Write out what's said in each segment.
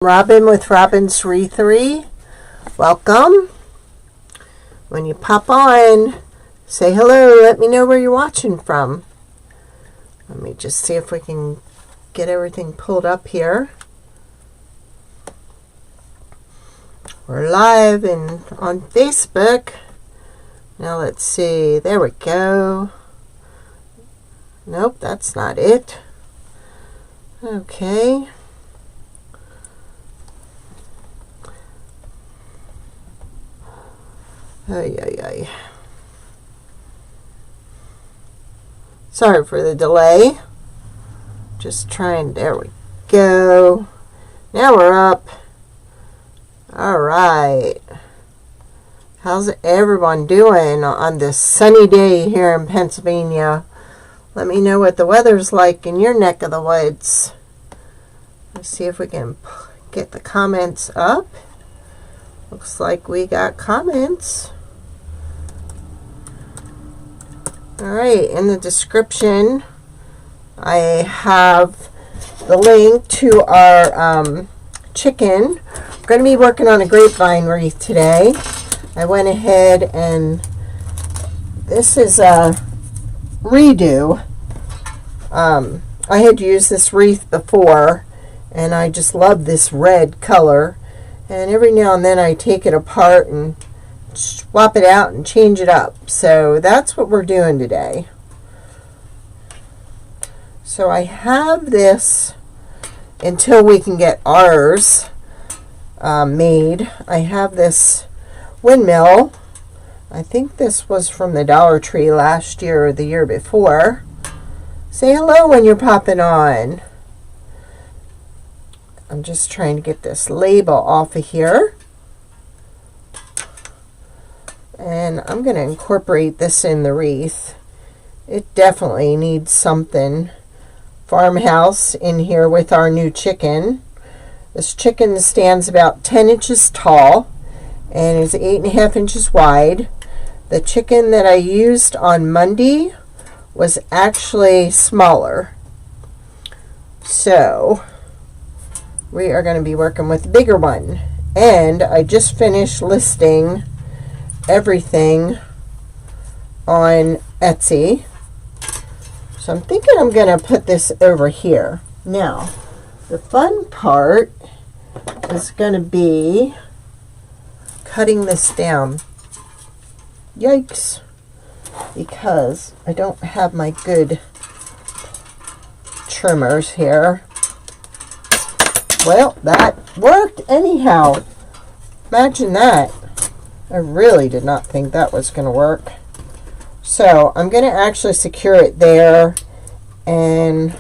Robin with robinswreathery. Welcome. When you pop on, say hello. Let me know where you're watching from. Let me just see if we can get everything pulled up here. We're live and on Facebook. Now let's see. There we go. Nope, that's not it. Okay. Ay. Sorry for the delay. Just trying. There we go. Now we're up. All right. How's everyone doing on this sunny day here in Pennsylvania? Let me know what the weather's like in your neck of the woods. Let's see if we can get the comments up. Looks like we got comments. Alright, in the description I have the link to our chicken. We're going to be working on a grapevine wreath today. I went ahead and this is a redo. I had used this wreath before and I just love this red color, and every now and then I take it apart and swap it out and change it up. So that's what we're doing today. So I have this until we can get ours made. I have this windmill. I think this was from the Dollar Tree last year or the year before. Say hello when you're popping on. I'm just trying to get this label off of here. And I'm going to incorporate this in the wreath. It definitely needs something. Farmhouse in here with our new chicken. This chicken stands about 10 inches tall and is 8.5 inches wide. The chicken that I used on Monday was actually smaller. So we are going to be working with the bigger one. And I just finished listing everything on Etsy. So I'm thinking I'm going to put this over here. Now, the fun part is going to be cutting this down. Yikes. Because I don't have my good trimmers here. Well, that worked anyhow. Imagine that. I really did not think that was going to work. So I'm going to actually secure it there, and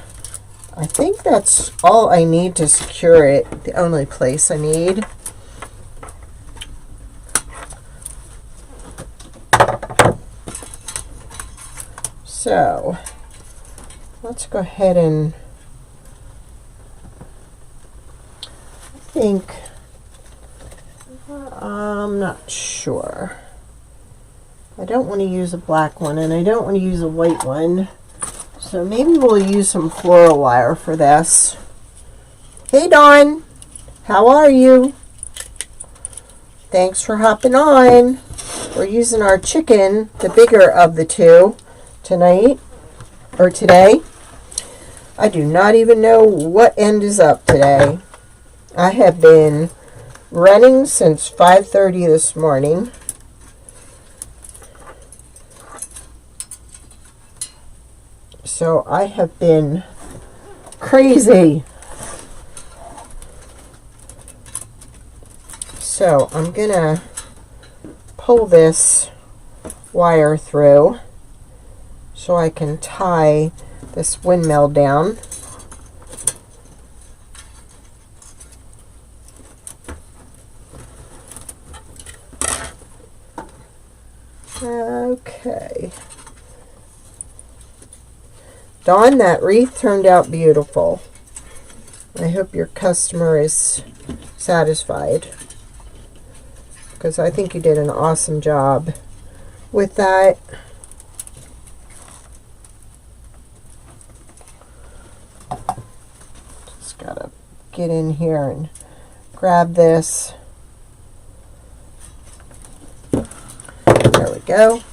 I think that's all I need to secure it. The only place I need. So let's go ahead and I'm not sure. I don't want to use a black one and I don't want to use a white one. So maybe we'll use some floral wire for this. Hey Dawn, how are you? Thanks for hopping on. We're using our chicken, the bigger of the two, tonight or today. I do not even know what end is up today. I have been running since 5:30 this morning. So I have been crazy. So I'm gonna pull this wire through so I can tie this windmill down. Okay. Dawn, that wreath turned out beautiful. I hope your customer is satisfied, because I think you did an awesome job with that. Just gotta get in here and grab this. There we go.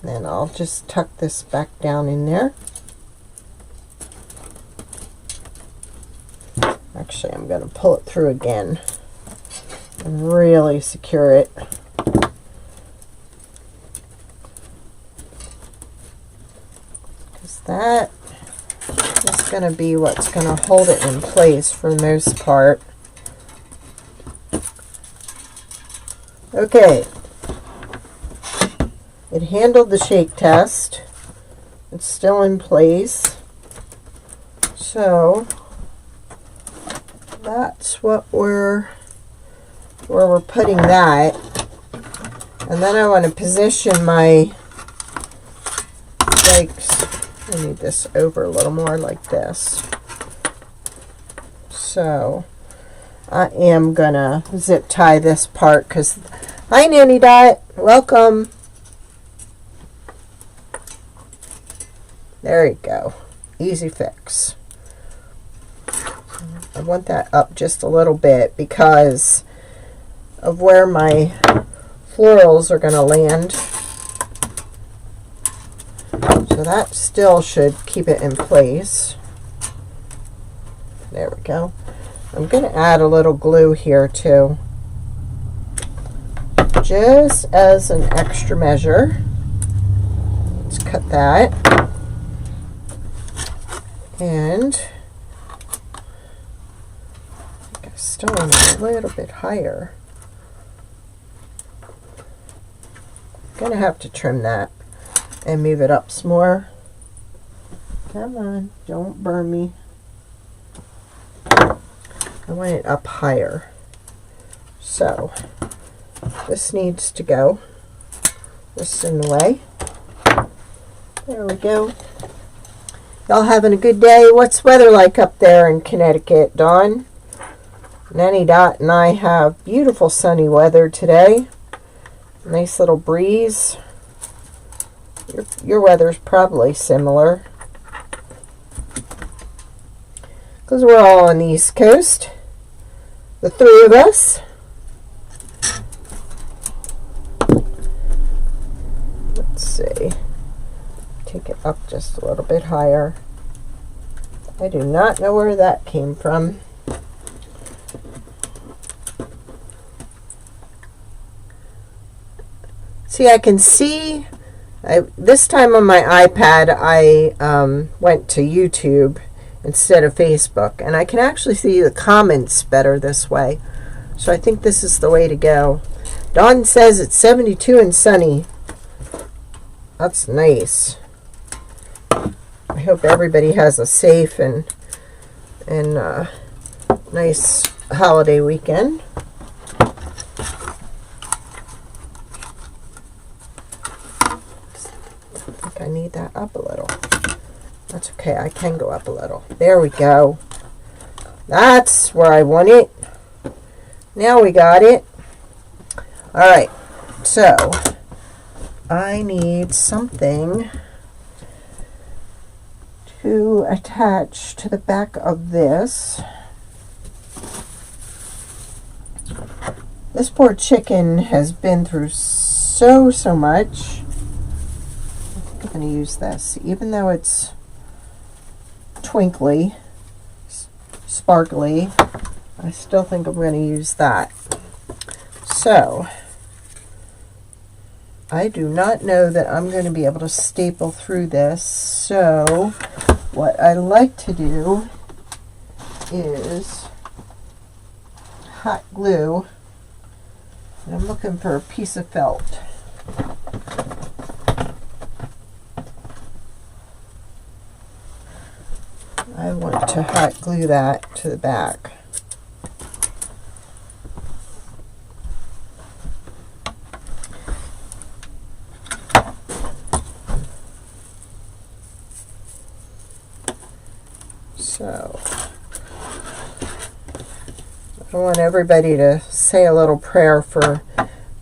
Then I'll just tuck this back down in there. Actually, I'm going to pull it through again and really secure it. Because that is going to be what's going to hold it in place for the most part. Okay. It handled the shake test. It's still in place. So that's what where we're putting that. And then I want to position my legs. I need this over a little more like this. So I am gonna zip tie this part because, hi Nanny Dot, welcome. There you go. Easy fix. I want that up just a little bit because of where my florals are going to land. So that still should keep it in place. There we go. I'm going to add a little glue here too, just as an extra measure. Let's cut that. And I think I still want it a little bit higher. I'm going to have to trim that and move it up some more. Come on, don't burn me. I want it up higher. So this needs to go just in the way. There we go. Y'all having a good day? What's weather like up there in Connecticut, Dawn? Nanny Dot and I have beautiful sunny weather today. Nice little breeze. Your weather's probably similar, because we're all on the East Coast, the three of us. Let's see. Take it up just a little bit higher. I do not know where that came from. See, I can see, this time on my iPad I went to YouTube instead of Facebook, and I can actually see the comments better this way. So I think this is the way to go. Dawn says it's 72 and sunny. That's nice. I hope everybody has a safe and nice holiday weekend. I think I need that up a little. That's okay, I can go up a little. There we go. That's where I want it. Now we got it. Alright, so I need something to attach to the back of this. This poor chicken has been through so much. I think I'm going to use this, even though it's twinkly, sparkly. I still think I'm going to use that. So I do not know that I'm going to be able to staple through this, so what I like to do is hot glue, and I'm looking for a piece of felt. I want to hot glue that to the back. So I want everybody to say a little prayer for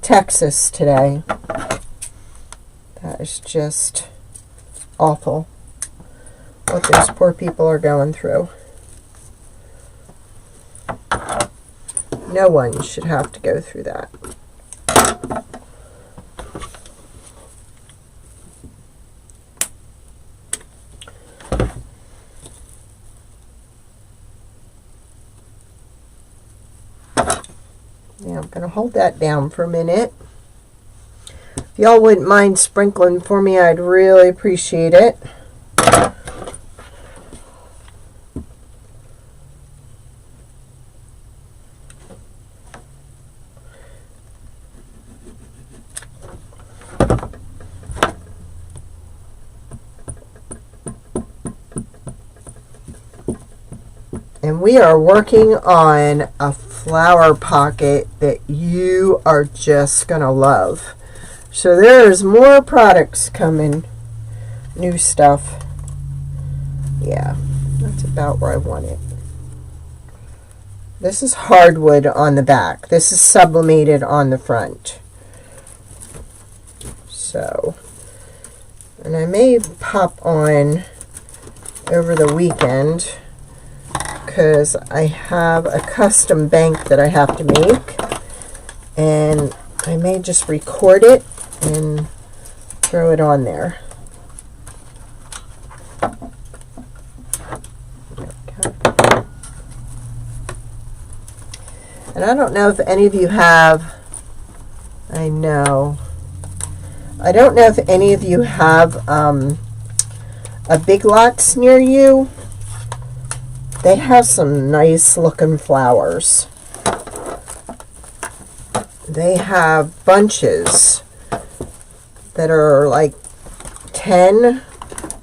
Texas today. That is just awful what those poor people are going through. No one should have to go through that. Now I'm going to hold that down for a minute. If y'all wouldn't mind sprinkling for me, I'd really appreciate it. And we are working on a flower pocket that you are just going to love. So there's more products coming. New stuff. Yeah, that's about where I want it. This is hardwood on the back. This is sublimated on the front. So, and I may pop on over the weekend, because I have a custom bank that I have to make, and I may just record it and throw it on there. Okay. And I don't know if any of you have, I don't know if any of you have a Big Lots near you. They have some nice looking flowers. They have bunches that are like $7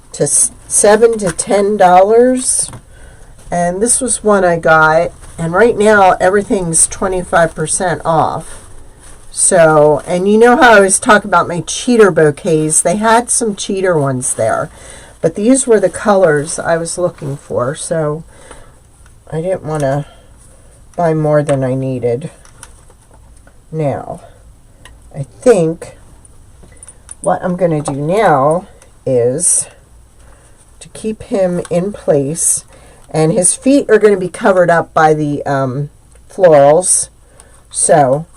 to $10. And this was one I got. And right now everything's 25% off. So, and you know how I was talking about my cheater bouquets? They had some cheater ones there. But these were the colors I was looking for. So I didn't want to buy more than I needed. Now, I think what I'm going to do now is to keep him in place, and his feet are going to be covered up by the florals. So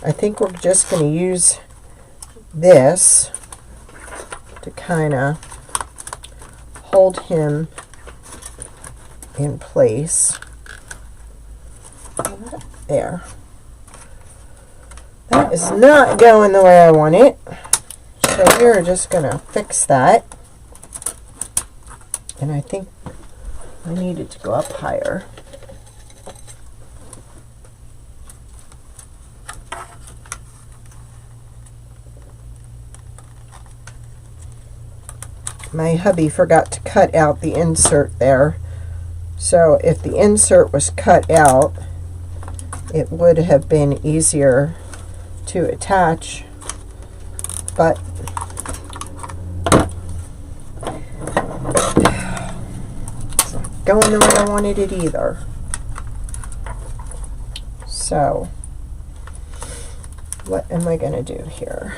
I think we're just going to use this to kind of hold him in place. There. That is not going the way I want it. So we're just going to fix that. And I think I need it to go up higher. My hubby forgot to cut out the insert there. So if the insert was cut out, it would have been easier to attach, but it's not going the way I wanted it either. So what am I going to do here?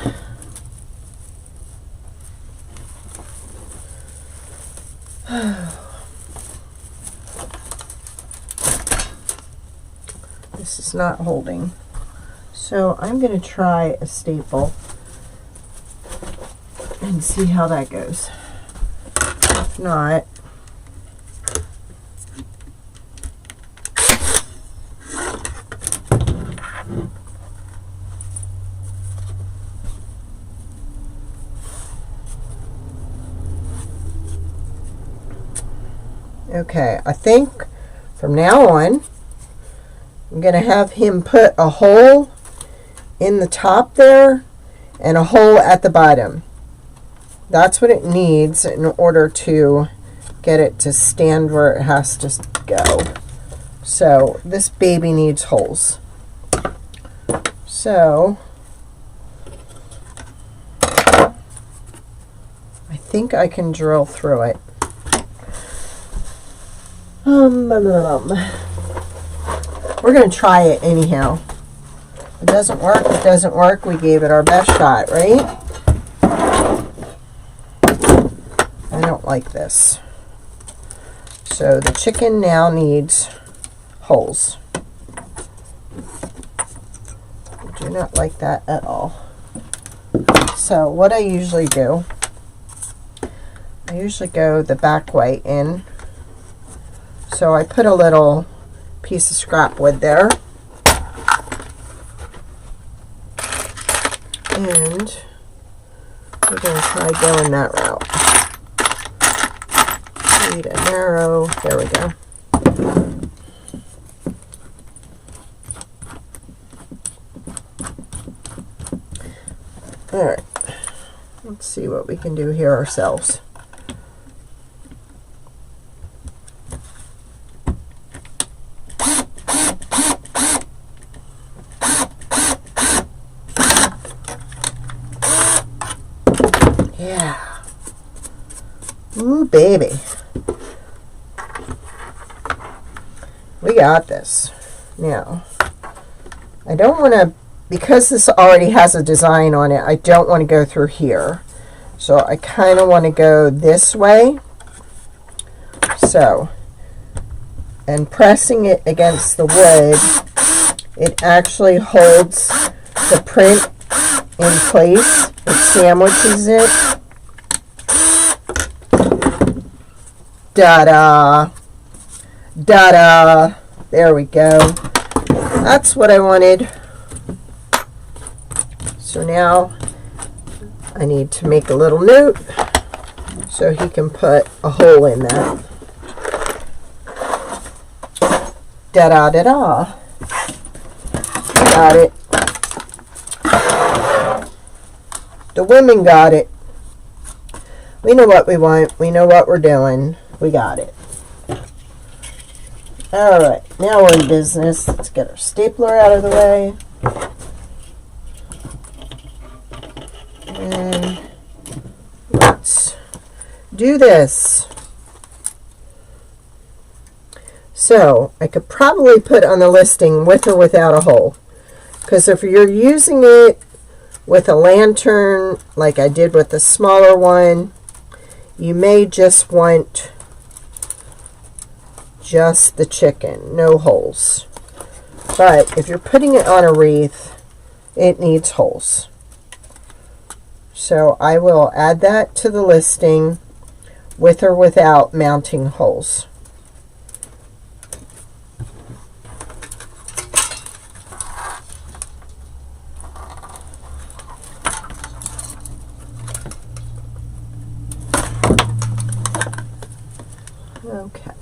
This is not holding. So I'm going to try a staple and see how that goes. If not, okay, I think from now on I'm going to have him put a hole in the top there and a hole at the bottom. That's what it needs in order to get it to stand where it has to go. So this baby needs holes. So I think I can drill through it. We're going to try it anyhow. It doesn't work, it doesn't work. We gave it our best shot, right? I don't like this. So the chicken now needs holes. I do not like that at all. So what I usually do, I usually go the back way in. So I put a little piece of scrap wood there. And we're going to try going that route. Need a narrow, there we go. All right, let's see what we can do here ourselves. Yeah. Ooh, baby. We got this. Now, I don't want to, because this already has a design on it, I don't want to go through here. So I kind of want to go this way. So, and pressing it against the wood, it actually holds the print in place. It sandwiches it. Da-da. Da-da. There we go. That's what I wanted. So now I need to make a little note so he can put a hole in that. Da-da-da-da. Got it. The women got it. We know what we want. We know what we're doing. We got it. All right, now we're in business. Let's get our stapler out of the way. And let's do this. So I could probably put on the listing with or without a hole. Because if you're using it with a lantern, like I did with the smaller one, you may just want just the chicken, no holes. But if you're putting it on a wreath, it needs holes. So I will add that to the listing with or without mounting holes. Okay.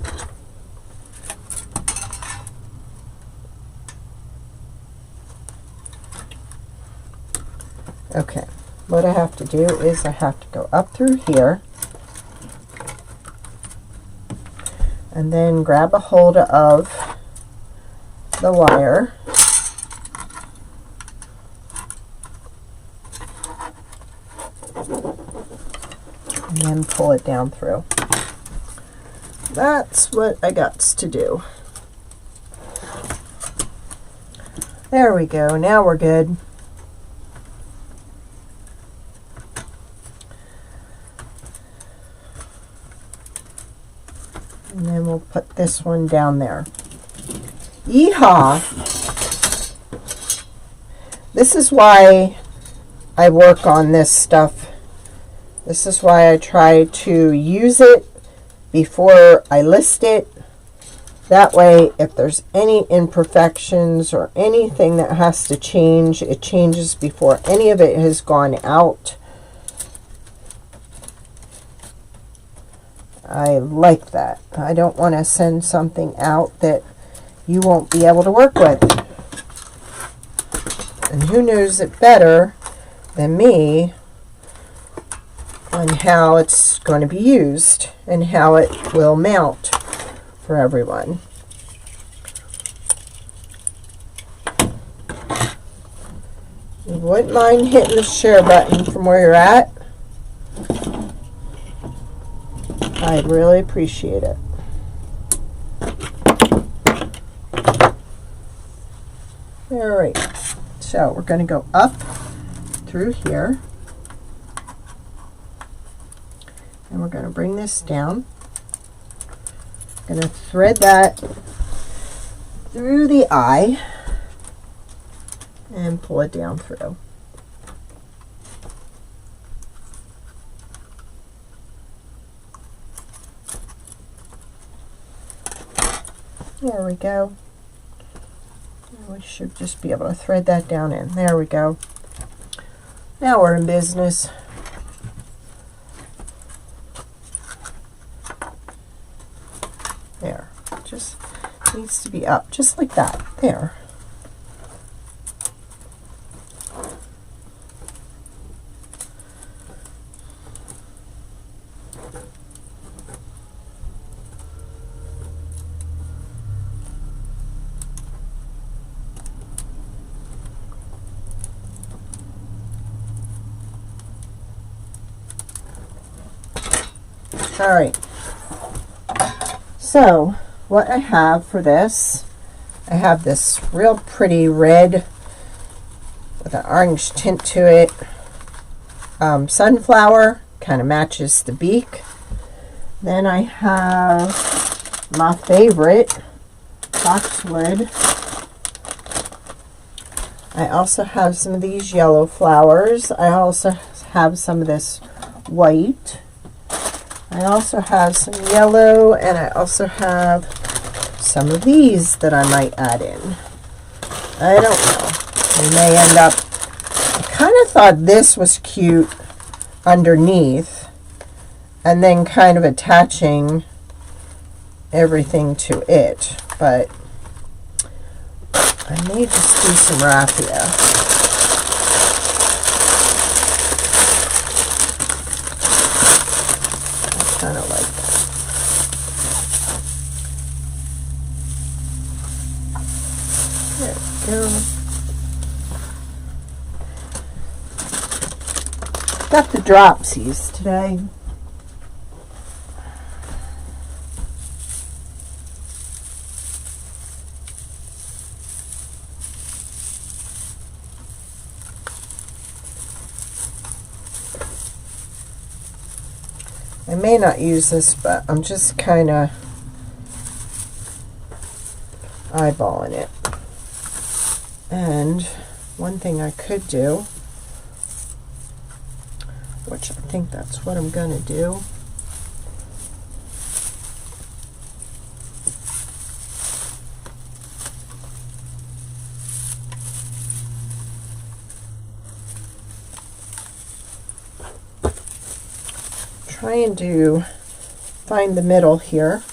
Okay, what I have to do is I have to go up through here and then grab a hold of the wire and then pull it down through. That's what I got to do. There we go. Now we're good. And then we'll put this one down there. Yeehaw! This is why I work on this stuff. This is why I try to use it before I list it. That way, if there's any imperfections or anything that has to change, it changes before any of it has gone out. I like that. I don't want to send something out that you won't be able to work with. And who knows it better than me on how it's going to be used and how it will mount for everyone. You wouldn't mind hitting the share button from where you're at. I'd really appreciate it. All right, So we're going to go up through here, and we're going to bring this down. Going to thread that through the eye and pull it down through. There we go. We should just be able to thread that down in. There we go. Now we're in business. There. Just needs to be up, just like that. There. All right, so what I have for this, I have this real pretty red with an orange tint to it, sunflower, kind of matches the beak. Then I have my favorite, boxwood. I also have some of these yellow flowers. I also have some of this white. I also have some yellow, and I also have some of these that I might add in. I don't know. We may end up... I kind of thought this was cute underneath, and then kind of attaching everything to it, but I may just do some raffia. Kind of like that. There we go. Got the dropsies today. I may not use this, but I'm just kind of eyeballing it. And one thing I could do, which I think that's what I'm going to do, try and find the middle here.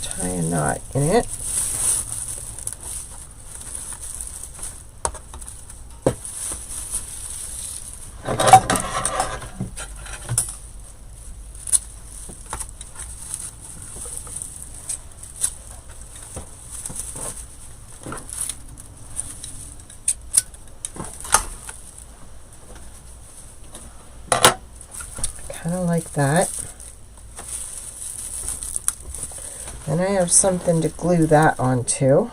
Tie a knot in it. Kind of like that. And I have something to glue that onto.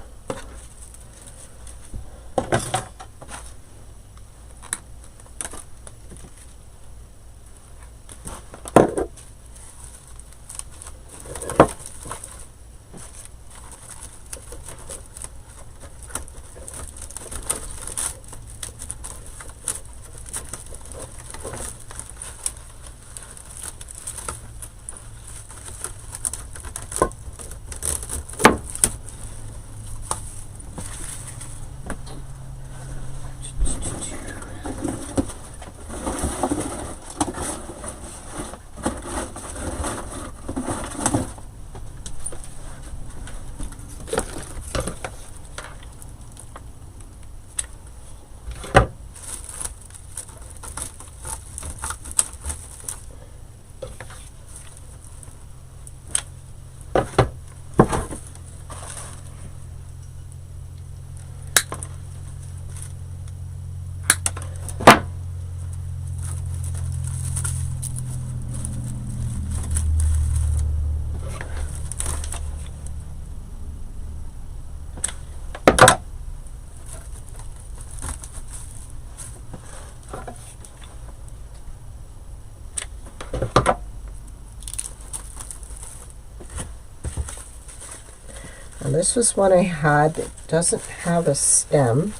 Now this was one I had that doesn't have a stem.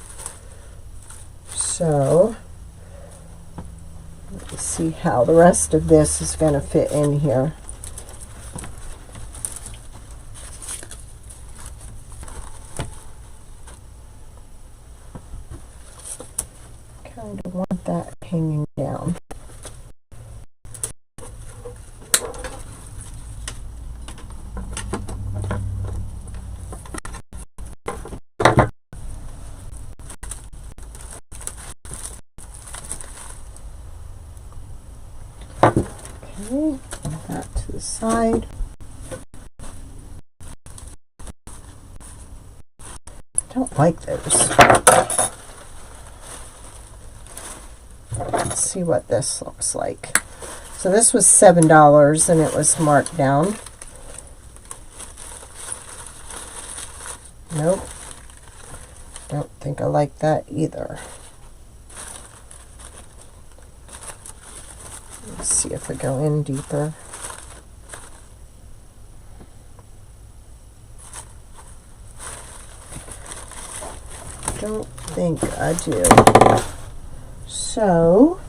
So let's see how the rest of this is going to fit in here. Kind of want that hanging down. Okay, put that to the side. Don't like those. Let's see what this looks like. So this was $7 and it was marked down. Nope. Don't think I like that either. Let's see if we go in deeper. Don't think I do. So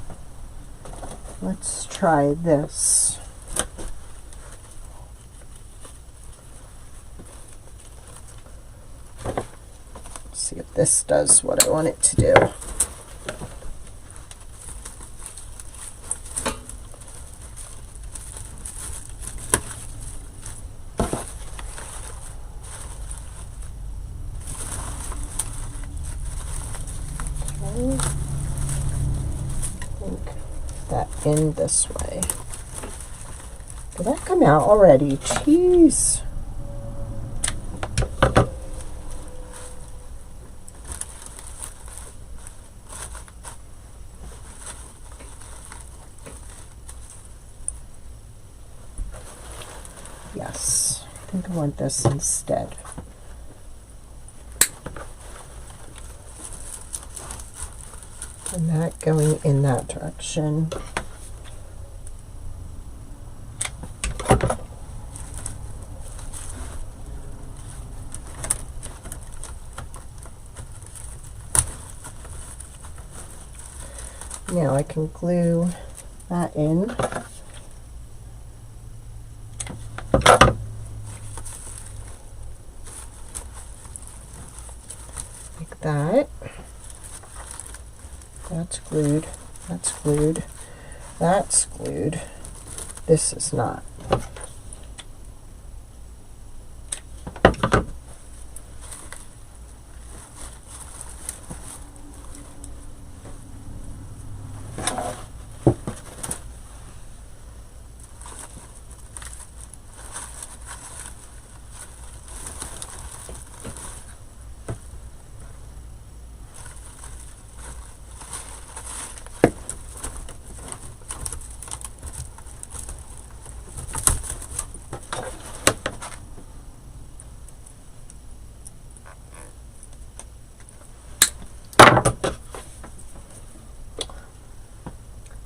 let's try this. See if this does what I want it to do. In this way. Did that come out already? Jeez. Yes, I think I want this instead. And that going in that direction. Now I can glue that in. Like that. That's glued. That's glued. That's glued. This is not.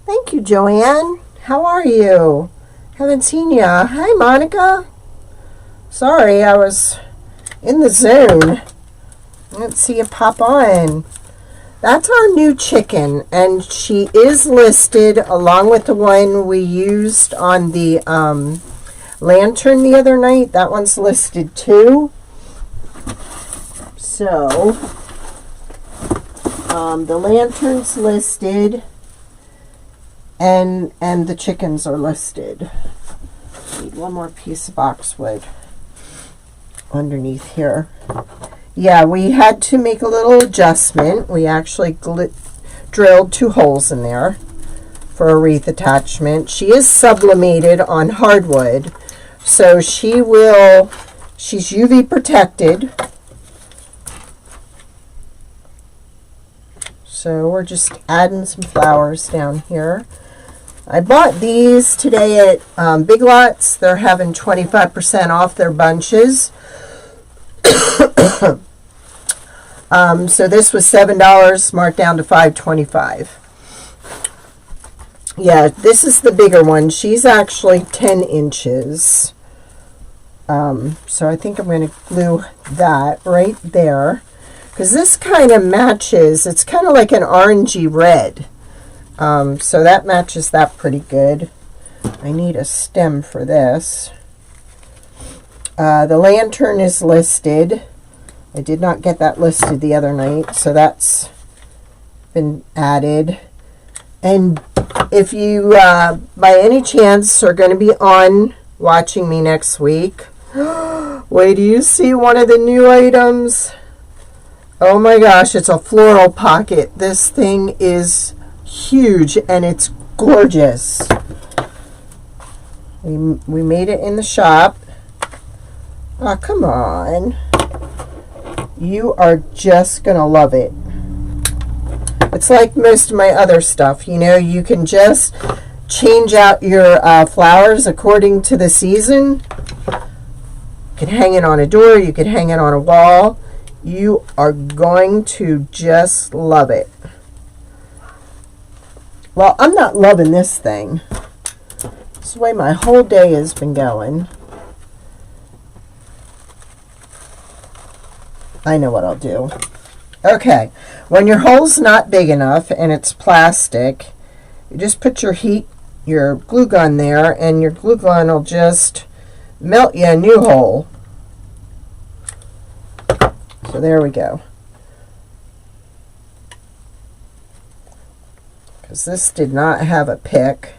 Thank you, Joanne. How are you? Haven't seen ya. Hi, Monica. Sorry, I was in the zone. I didn't see you pop on. That's our new chicken, and she is listed along with the one we used on the lantern the other night. That one's listed too. So, the lantern's listed. And the chickens are listed. Need one more piece of boxwood underneath here. Yeah, we had to make a little adjustment. We actually drilled 2 holes in there for a wreath attachment. She is sublimated on hardwood, so she's UV protected. So we're just adding some flowers down here. I bought these today at Big Lots. They're having 25% off their bunches. So this was $7, marked down to $5.25. Yeah, this is the bigger one. She's actually 10 inches. So I think I'm going to glue that right there, because this kind of matches. It's kind of like an orangey red. So that matches that pretty good. I need a stem for this. The lantern is listed. I did not get that listed the other night, so that's been added. And if you, by any chance, are going to be on watching me next week, wait do you see one of the new items? Oh my gosh, it's a floral pocket. This thing is huge and it's gorgeous. We made it in the shop. Oh, come on. You are just going to love it. It's like most of my other stuff. You know, you can just change out your flowers according to the season. You could hang it on a door. You could hang it on a wall. You are going to just love it. Well, I'm not loving this thing. This is the way my whole day has been going. I know what I'll do. Okay, when your hole's not big enough and it's plastic, you just put your glue gun there, and your glue gun will just melt you a new hole. So there we go. Because this did not have a pick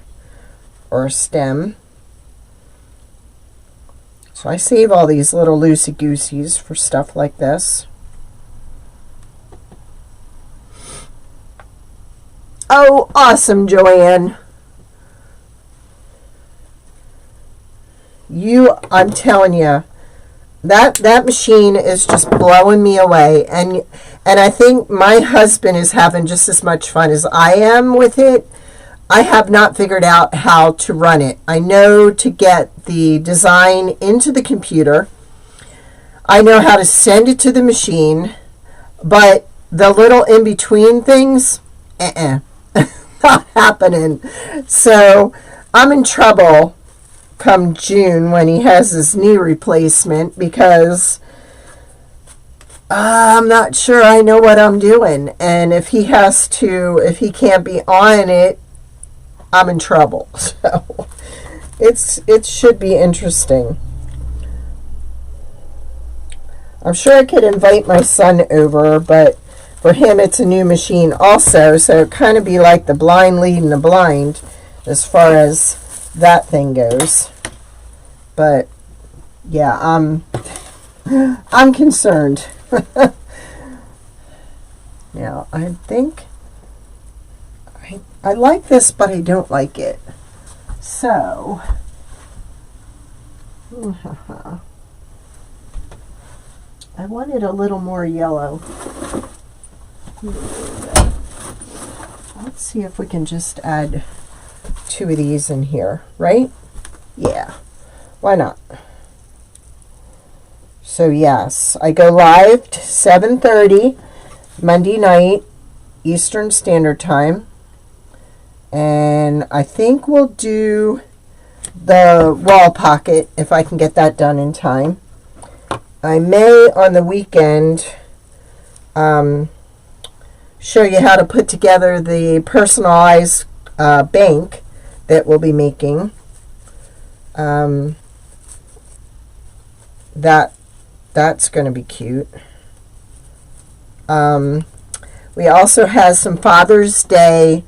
or a stem. So I save all these little loosey-gooseys for stuff like this. Oh, awesome, Joanne. I'm telling you, that machine is just blowing me away. And I think my husband is having just as much fun as I am with it. I have not figured out how to run it. I know to get the design into the computer. I know how to send it to the machine. But the little in-between things, not happening. So I'm in trouble come June when he has his knee replacement, because I'm not sure I know what I'm doing. And if he can't be on it, I'm in trouble. So it should be interesting. I'm sure I could invite my son over, but for him it's a new machine also, so it kind of be like the blind leading the blind as far as that thing goes. But yeah, I'm concerned. Now I think I like this, but I don't like it. So I want it a little more yellow. Let's see if we can just add 2 of these in here, right? Yeah, why not? So yes, I go live 7:30 Monday night Eastern Standard Time, and I think we'll do the wall pocket if I can get that done in time. I may on the weekend show you how to put together the personalized bank that we'll be making. That's going to be cute. We also have some Father's Day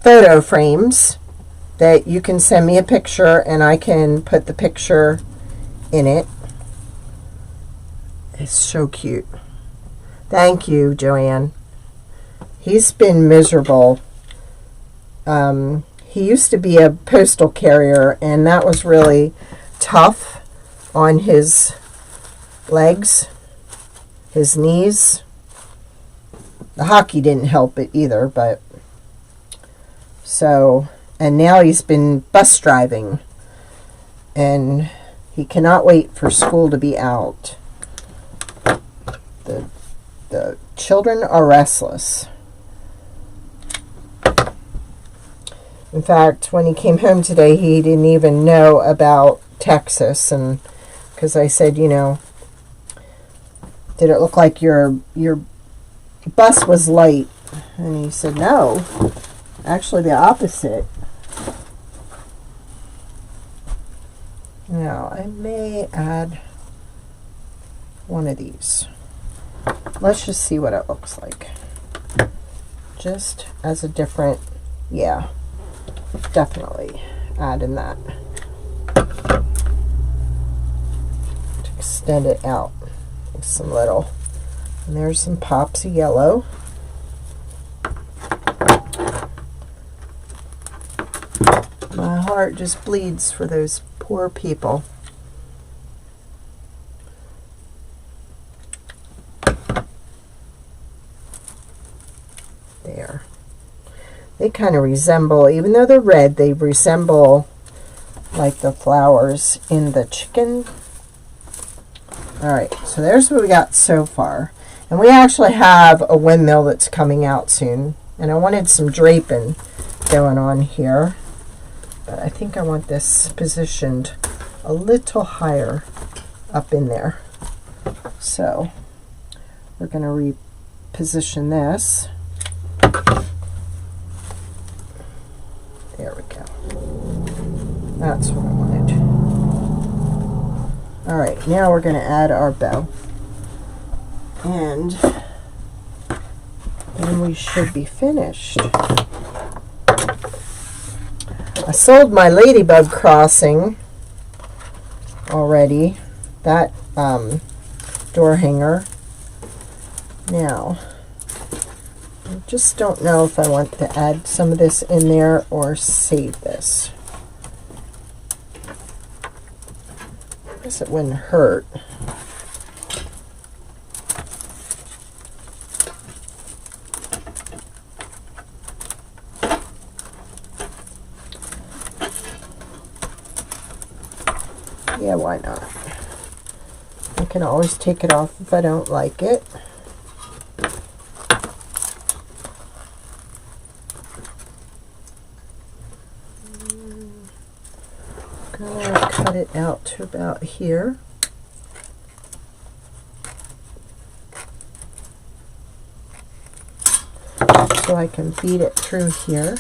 photo frames that you can send me a picture and I can put the picture in it. It's so cute. Thank you, Joanne. He's been miserable. He used to be a postal carrier, and that was really tough on his legs, his knees. The hockey didn't help it either, but so, and now he's been bus driving, and he cannot wait for school to be out. The children are restless. In fact, when he came home today, he didn't even know about Texas, and because I said, you know, did it look like your bus was late? And he said, no, actually the opposite. Now, I may add one of these. Let's just see what it looks like. Just as a different, yeah, definitely add in that. To extend it out with some little, and there's some pops of yellow. My heart just bleeds for those poor people. There. They kind of resemble, even though they're red, they resemble like the flowers in the chicken. Alright, so there's what we got so far. And we actually have a windmill that's coming out soon. And I wanted some draping going on here. But I think I want this positioned a little higher up in there. So we're going to reposition this. There we go. That's what I wanted. Alright, now we're going to add our bow. And then we should be finished. I sold my ladybug crossing already, that door hanger. Now, I just don't know if I want to add some of this in there or save this. I guess it wouldn't hurt. Yeah, why not? I can always take it off if I don't like it. Gonna cut it out to about here. So I can feed it through here.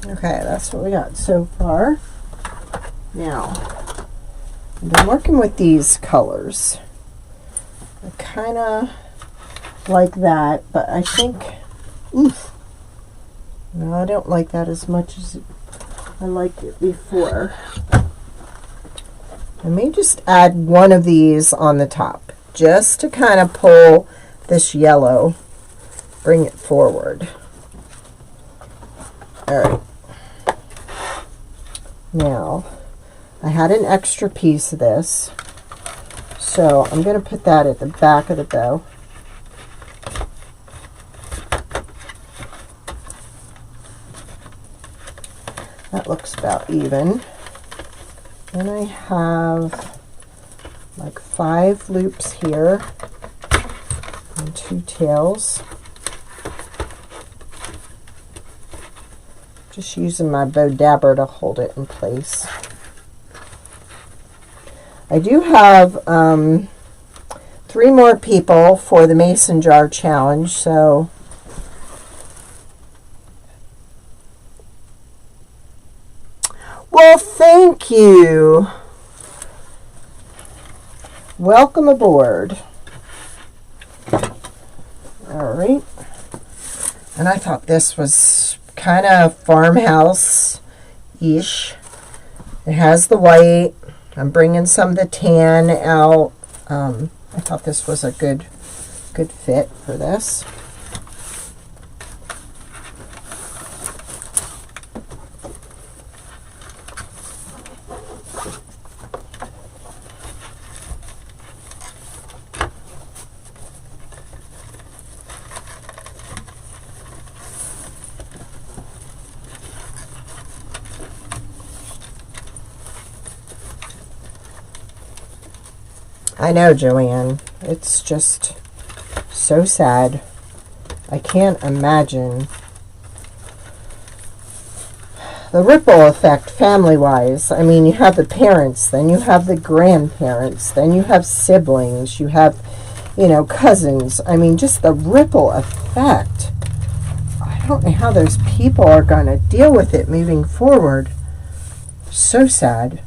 Okay, that's what we got so far. Now, I've been working with these colors. I kind of like that, but I think, oof, no, I don't like that as much as I liked it before. I may just add one of these on the top, just to kind of pull this yellow, bring it forward. All right. Now, I had an extra piece of this, so I'm going to put that at the back of the bow. That looks about even. Then I have like 5 loops here and 2 tails. Just using my bow dabber to hold it in place. I do have 3 more people for the mason jar challenge, so well, thank you. Welcome aboard. All right. And I thought this was kind of farmhouse-ish. It has the white. I'm bringing some of the tan out. I thought this was a good fit for this. I know, Joanne. It's just so sad. I can't imagine the ripple effect family-wise. I mean, you have the parents, then you have the grandparents, then you have siblings, you have, you know, cousins. I mean, just the ripple effect. I don't know how those people are going to deal with it moving forward. So sad.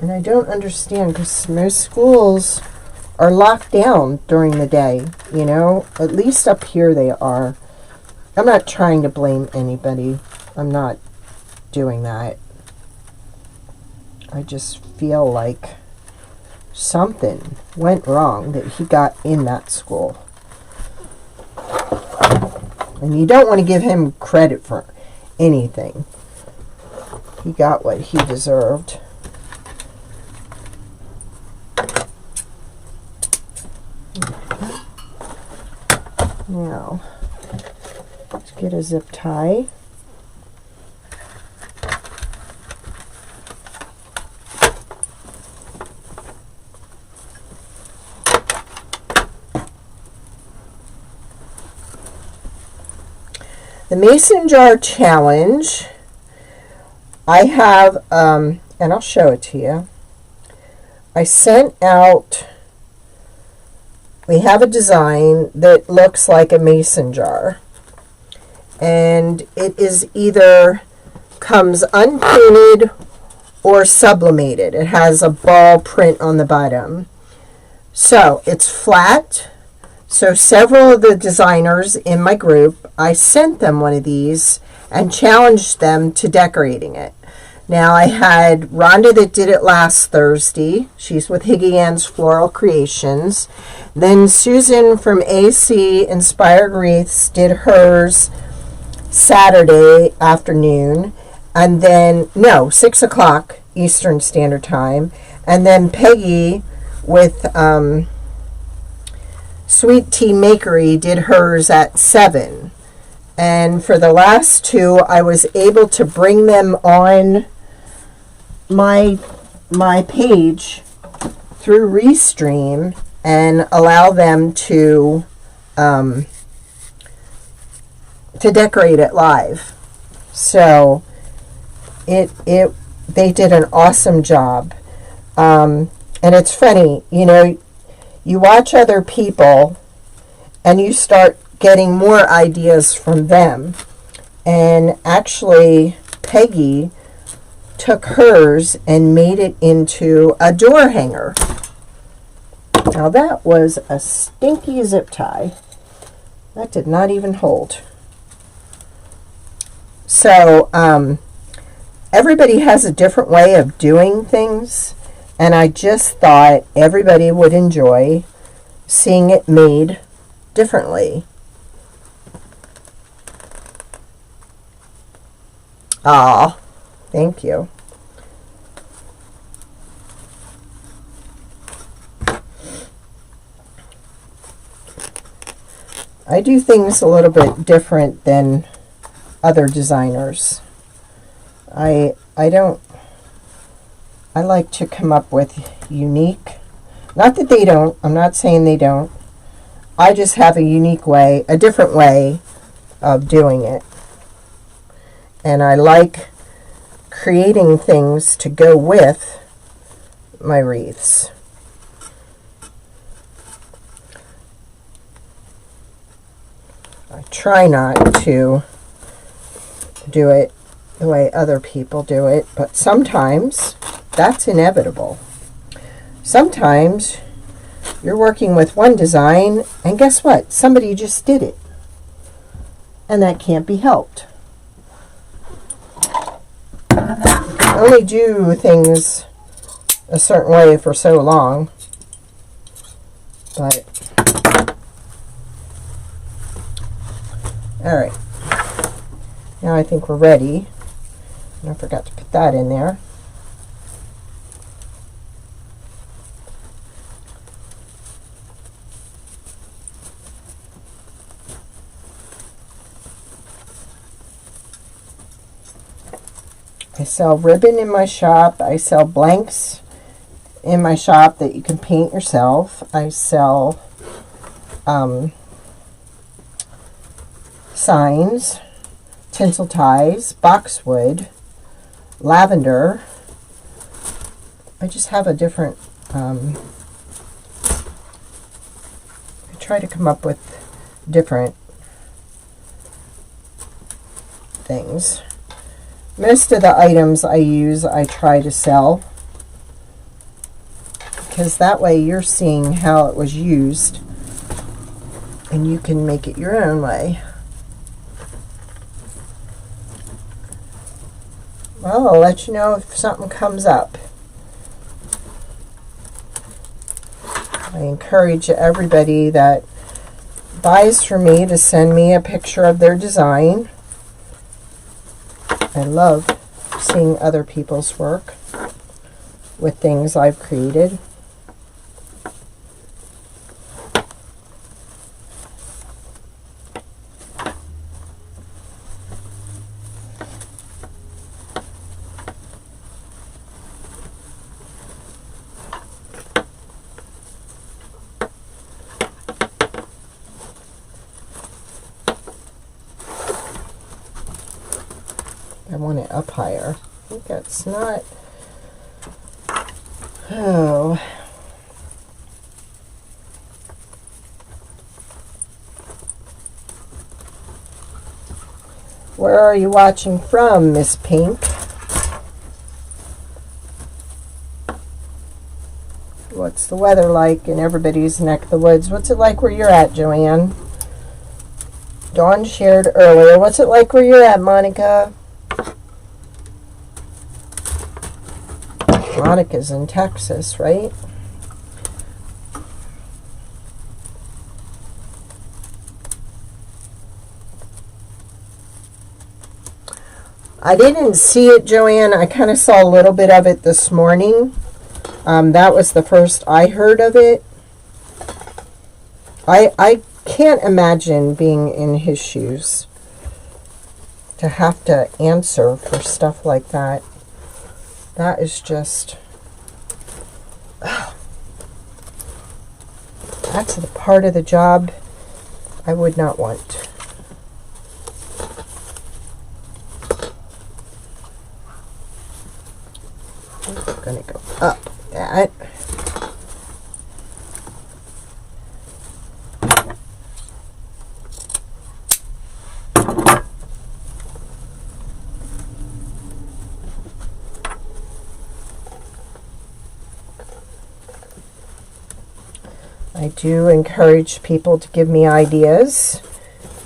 And I don't understand, because most schools are locked down during the day, you know. At least up here they are. I'm not trying to blame anybody. I'm not doing that. I just feel like something went wrong that he got in that school. And you don't want to give him credit for anything. He got what he deserved. Now, let's get a zip tie. The Mason Jar Challenge, I have, and I'll show it to you. I sent out, we have a design that looks like a mason jar. And it is either comes unpainted or sublimated. It has a ball print on the bottom. So it's flat. So several of the designers in my group, I sent them one of these and challenged them to decorating it. Now I had Rhonda that did it last Thursday. She's with Higgy Ann's Floral Creations. Then Susan from AC Inspired Wreaths did hers Saturday afternoon. And then, no, 6 o'clock Eastern Standard Time. And then Peggy with Sweet Tea Makery did hers at 7. And for the last two, I was able to bring them on my page through Restream and allow them to decorate it live. So they did an awesome job. And it's funny, you know, you watch other people and you start getting more ideas from them. And actually, Peggy took hers and made it into a door hanger. Now that was a stinky zip tie. That did not even hold. So everybody has a different way of doing things, and I just thought everybody would enjoy seeing it made differently. Ah, thank you. I do things a little bit different than other designers. I like to come up with unique, not that they don't, I'm not saying they don't. I just have a unique way, a different way of doing it. And I like creating things to go with my wreaths. I try not to do it the way other people do it, but sometimes that's inevitable. Sometimes you're working with one design, and guess what? Somebody just did it. And that can't be helped. I only do things a certain way for so long, but all right. Now I think we're ready. And I forgot to put that in there. I sell ribbon in my shop. I sell blanks in my shop that you can paint yourself. I sell signs, tinsel ties, boxwood, lavender. I just have a different, I try to come up with different things. Most of the items I use, I try to sell, because that way you're seeing how it was used and you can make it your own way. Well, I'll let you know if something comes up. I encourage everybody that buys from me to send me a picture of their design. I love seeing other people's work with things I've created. I want it up higher. I think that's not... Oh. Where are you watching from, Miss Pink? What's the weather like in everybody's neck of the woods? What's it like where you're at, Joanne? Dawn shared earlier. What's it like where you're at, Monica? Monica's in Texas, right? I didn't see it, Joanne. I kind of saw a little bit of it this morning. That was the first I heard of it. I can't imagine being in his shoes to have to answer for stuff like that. That is just... that's the part of the job I would not want. I'm going to go up that. I do encourage people to give me ideas.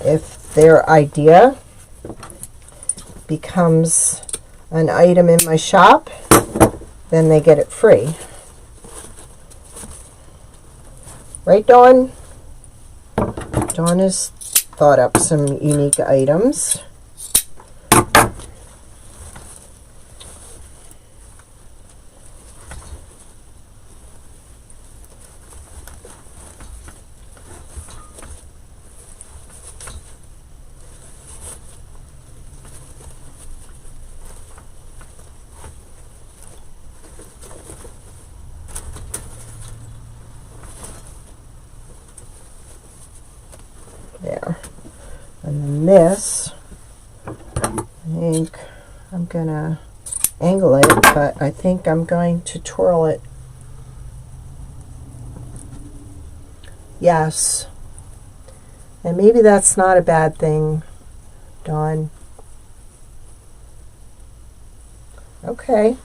If their idea becomes an item in my shop, then they get it free. Right, Dawn? Dawn has thought up some unique items. There. And then this, I think I'm going to angle it, but I think I'm going to twirl it. Yes. And maybe that's not a bad thing, Dawn. Okay.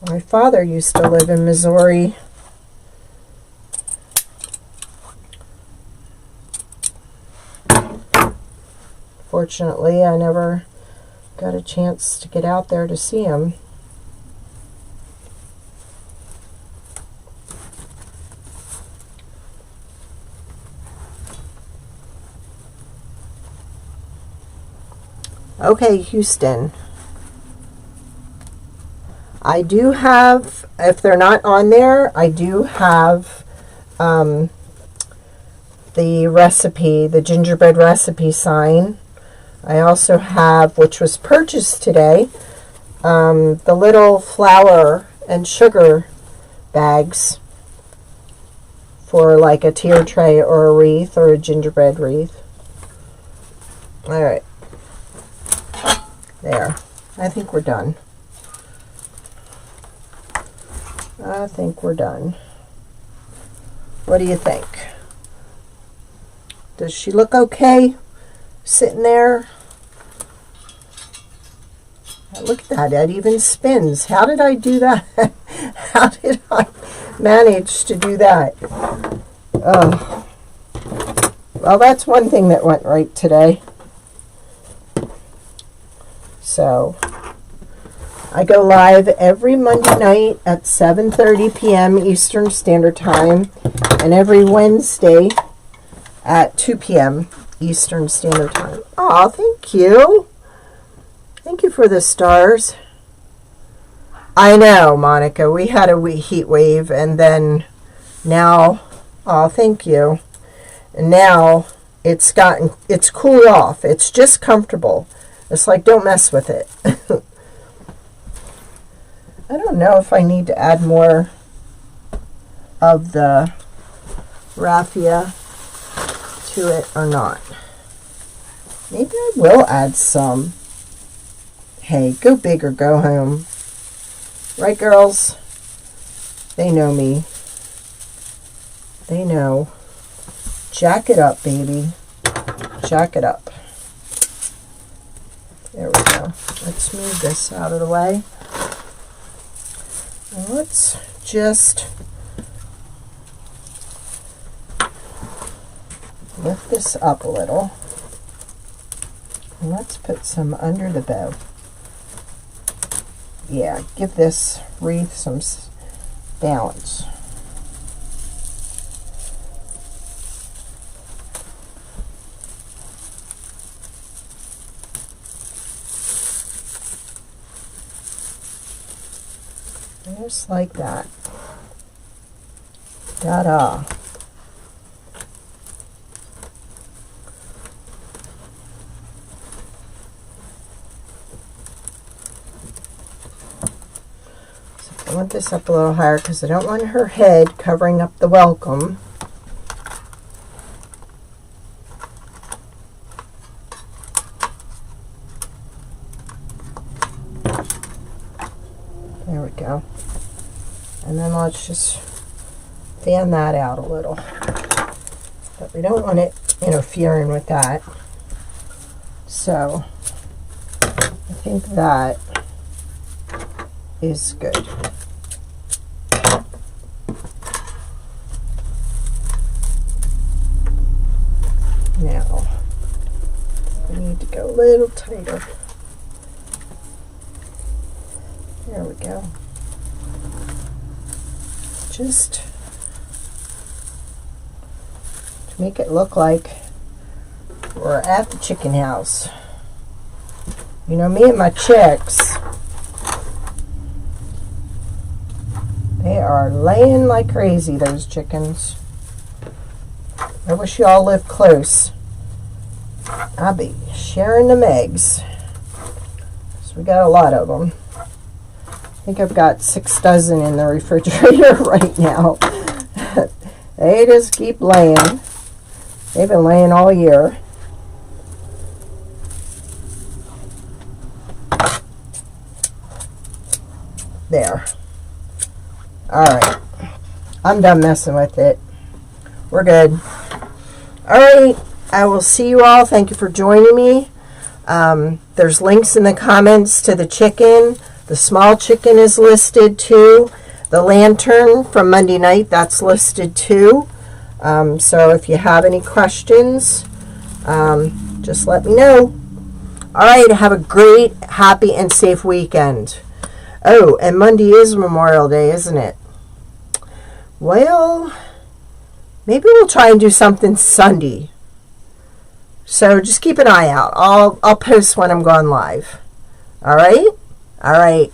My father used to live in Missouri. Fortunately, I never got a chance to get out there to see him. Okay, Houston. I do have, if they're not on there, I do have the recipe, the gingerbread recipe sign. I also have, which was purchased today, the little flour and sugar bags for like a tier tray or a wreath or a gingerbread wreath. All right. There. I think we're done. I think we're done. What do you think? Does she look okay sitting there? Look at that. It even spins. How did I do that? How did I manage to do that? Oh. Well, that's one thing that went right today. So, I go live every Monday night at 7:30 p.m. Eastern Standard Time, and every Wednesday at 2 p.m. Eastern Standard Time. Oh, thank you. Thank you for the stars. I know, Monica. We had a heat wave, and then now, oh, thank you. And now it's cooled off. It's just comfortable. It's like, don't mess with it. I don't know if I need to add more of the raffia to it or not. Maybe I will add some. Hey, go big or go home. Right, girls? They know me. They know. Jack it up, baby. Jack it up. There we go. Let's move this out of the way. And let's just lift this up a little. And let's put some under the bow. Yeah, give this wreath some balance. Just like that. Ta-da. I want this up a little higher because I don't want her head covering up the welcome. There we go. And then let's just fan that out a little. But we don't want it interfering with that. So I think that is good. Now, we need to go a little tighter. There we go. Just to make it look like we're at the chicken house. You know, me and my chicks, they are laying like crazy, those chickens. I wish you all lived close. I'll be sharing them eggs. So we got a lot of them. I think I've got 6 dozen in the refrigerator right now. They just keep laying. They've been laying all year. There. Alright. I'm done messing with it. We're good. Alright. I will see you all. Thank you for joining me. There's links in the comments to the chicken. The small chicken is listed too. The lantern from Monday night, that's listed too. So if you have any questions, just let me know. Alright. Have a great, happy, and safe weekend. Oh, and Monday is Memorial Day, isn't it? Well, maybe we'll try and do something Sunday. So just keep an eye out. I'll post when I'm going live. All right? All right.